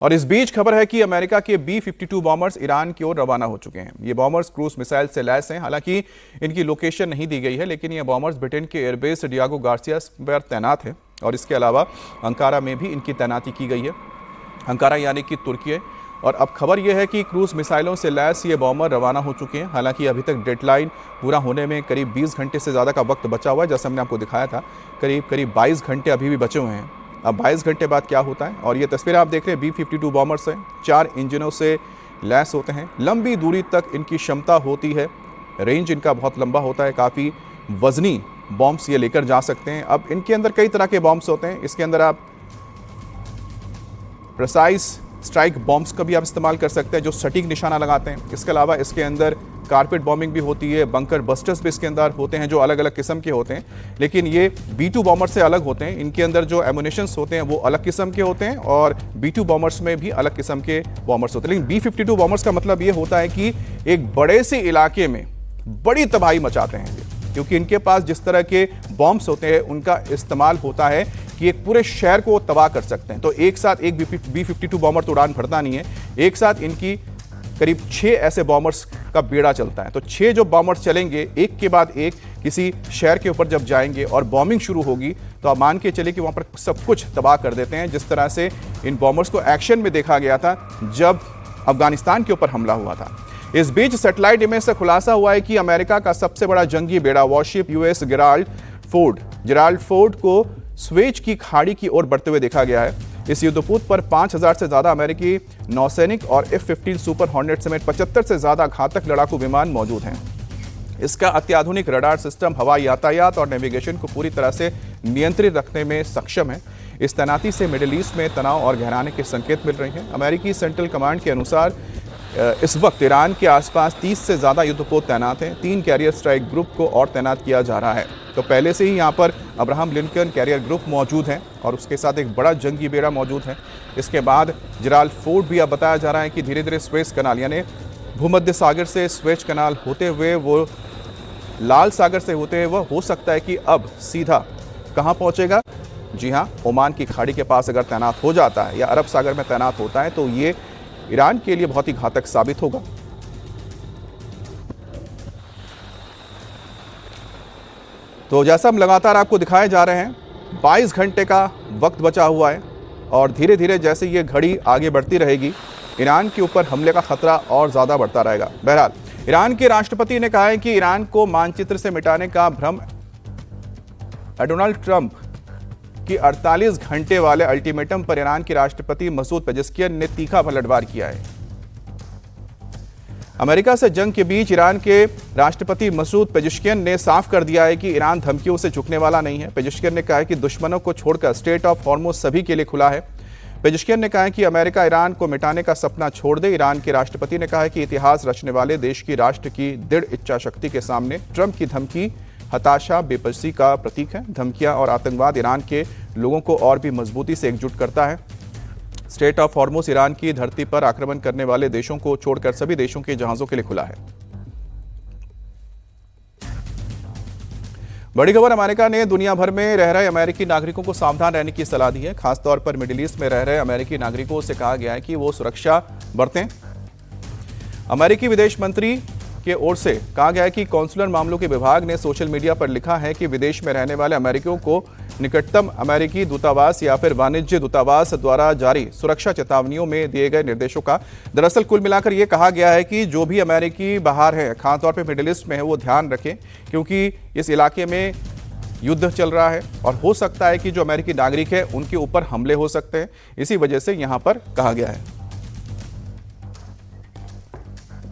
और इस बीच खबर है कि अमेरिका के B-52 बॉम्बर्स ईरान की ओर रवाना हो चुके हैं। ये बॉम्बर्स क्रूज मिसाइल से लैस हैं। हालांकि इनकी लोकेशन नहीं दी गई है, लेकिन ये बॉम्बर्स ब्रिटेन के एयरबेस डियागो गार्सिया पर तैनात हैं और इसके अलावा अंकारा में भी इनकी तैनाती की गई है। अंकारा यानी कि तुर्की है। और अब खबर यह है कि क्रूज मिसाइलों से लैस ये बॉम्बर रवाना हो चुके हैं। हालांकि अभी तक डेडलाइन पूरा होने में करीब 20 घंटे से ज़्यादा का वक्त बचा हुआ है। जैसे हमने आपको दिखाया था, करीब 22 घंटे अभी भी बचे हुए हैं। अब 22 घंटे बाद क्या होता है। और ये तस्वीर आप देख रहे हैं, B-52 बॉम्बर्स हैं, 4 इंजनों से लैस होते हैं। लंबी दूरी तक इनकी क्षमता होती है, रेंज इनका बहुत लंबा होता है, काफ़ी वजनी बॉम्ब्स ये लेकर जा सकते हैं। अब इनके अंदर कई तरह के बॉम्ब्स होते हैं। इसके अंदर आप प्रिसाइज स्ट्राइक बॉम्ब्स का भी आप इस्तेमाल कर सकते हैं, जो सटीक निशाना लगाते हैं। इसके अलावा इसके अंदर कारपेट बॉम्बिंग भी होती है, बंकर बस्टर्स भी इसके अंदर होते हैं, जो अलग अलग किस्म के होते हैं। लेकिन ये B-2 बॉम्बर से अलग होते हैं। इनके अंदर जो एमुनेशंस होते हैं वो अलग किस्म के होते हैं और B-2 बॉम्बर्स में भी अलग किस्म के बॉम्बर्स होते हैं। लेकिन B-52 बॉम्बर्स का मतलब ये होता है कि एक बड़े से इलाके में बड़ी तबाही मचाते हैं ये, क्योंकि इनके पास जिस तरह के बॉम्ब्स होते हैं उनका इस्तेमाल होता है कि एक पूरे शहर को तबाह कर सकते हैं। तो एक साथ एक B-52 बॉम्बर तो उड़ान भरता नहीं है, एक साथ इनकी करीब 6 ऐसे बॉम्बर्स का बेड़ा चलता है। तो 6 जो बॉम्बर्स चलेंगे एक के बाद एक किसी शहर के ऊपर जब जाएंगे और बॉम्बिंग शुरू होगी, तो आप मान के चले कि वहाँ पर सब कुछ तबाह कर देते हैं। जिस तरह से इन बॉम्बर्स को एक्शन में देखा गया था जब अफगानिस्तान के ऊपर हमला हुआ था। इस बीच सैटेलाइट इमेज से खुलासा हुआ है कि अमेरिका का सबसे बड़ा जंगी बेड़ा वॉरशिप USS जेराल्ड फोर्ड को स्वेज की खाड़ी की ओर बढ़ते हुए देखा गया है। इस युद्धपोत पर 5000 से ज्यादा अमेरिकी नौसैनिक और F-15 सुपर हॉर्नेट समेत 75 से ज्यादा घातक लड़ाकू विमान मौजूद हैं। इसका अत्याधुनिक रडार सिस्टम हवाई यातायात और नेविगेशन को पूरी तरह से नियंत्रित रखने में सक्षम है। इस तैनाती से मिडिल ईस्ट में तनाव और गहराने के संकेत मिल रहे हैं। अमेरिकी सेंट्रल कमांड के अनुसार इस वक्त ईरान के आसपास 30 से ज़्यादा युद्धपोत तैनात हैं। 3 कैरियर स्ट्राइक ग्रुप को और तैनात किया जा रहा है। तो पहले से ही यहाँ पर अब्राहम लिंकन कैरियर ग्रुप मौजूद हैं और उसके साथ एक बड़ा जंगी बेड़ा मौजूद है। इसके बाद जेराल्ड फोर्ड भी अब बताया जा रहा है कि धीरे धीरे स्वेज कनाल यानी भूमध्य सागर से स्वेज कनाल होते हुए वो लाल सागर से होते हुए हो सकता है कि अब सीधा कहाँ पहुँचेगा। जी हाँ, ओमान की खाड़ी के पास अगर तैनात हो जाता है या अरब सागर में तैनात होता है तो ये ईरान के लिए बहुत ही घातक साबित होगा। तो जैसा हम लगातार आपको दिखाए जा रहे हैं, 22 घंटे का वक्त बचा हुआ है और धीरे धीरे जैसे ये घड़ी आगे बढ़ती रहेगी, ईरान के ऊपर हमले का खतरा और ज़्यादा बढ़ता रहेगा। बहरहाल, ईरान के राष्ट्रपति ने कहा है कि ईरान को मानचित्र से मिटाने का भ्रम डोनाल्ड ट्रंप कि 48 घंटे वाले अल्टीमेटम पर ईरान के राष्ट्रपति मसूद पेजेस्कियन ने तीखा पलटवार किया है। अमेरिका से जंग के बीच ईरान के राष्ट्रपति मसूद पेजेस्कियन ने साफ कर दिया है कि ईरान धमकियों से झुकने वाला नहीं है। पेजेस्कियन ने कहा है कि दुश्मनों को छोड़कर स्ट्रेट ऑफ हॉर्मुज़ सभी के लिए खुला है। पेजेस्कियन ने कहा है कि अमेरिका ईरान को मिटाने का सपना छोड़ दे। ईरान के राष्ट्रपति ने कहा है कि इतिहास रचने वाले देश की राष्ट्र की दृढ़ इच्छा शक्ति के सामने ट्रंप की धमकी हताशा बेबसी का प्रतीक है। धमकियां और आतंकवाद ईरान के लोगों को और भी मजबूती से एकजुट करता है। स्ट्रेट ऑफ हॉर्मुज़ ईरान की धरती पर आक्रमण करने वाले देशों को छोड़कर सभी देशों के जहाजों के लिए खुला है। बड़ी खबर, अमेरिका ने दुनिया भर में रह रहे अमेरिकी नागरिकों को सावधान रहने की सलाह दी है। खासतौर पर मिडिल ईस्ट में रह रहे अमेरिकी नागरिकों से कहा गया है कि वो सुरक्षा बरतें। अमेरिकी विदेश मंत्री के ओर से कहा गया है कि कौंसुलर मामलों के विभाग ने सोशल मीडिया पर लिखा है कि विदेश में रहने वाले अमेरिकियों को निकटतम अमेरिकी दूतावास या फिर वाणिज्य दूतावास द्वारा जारी सुरक्षा चेतावनियों में दिए गए निर्देशों का दरअसल कुल मिलाकर यह कहा गया है कि जो भी अमेरिकी बाहर हैं, खासतौर पर मिडिल ईस्ट में है, वो ध्यान रखें, क्योंकि इस इलाके में युद्ध चल रहा है और हो सकता है कि जो अमेरिकी नागरिक है उनके ऊपर हमले हो सकते हैं। इसी वजह से यहाँ पर कहा गया है।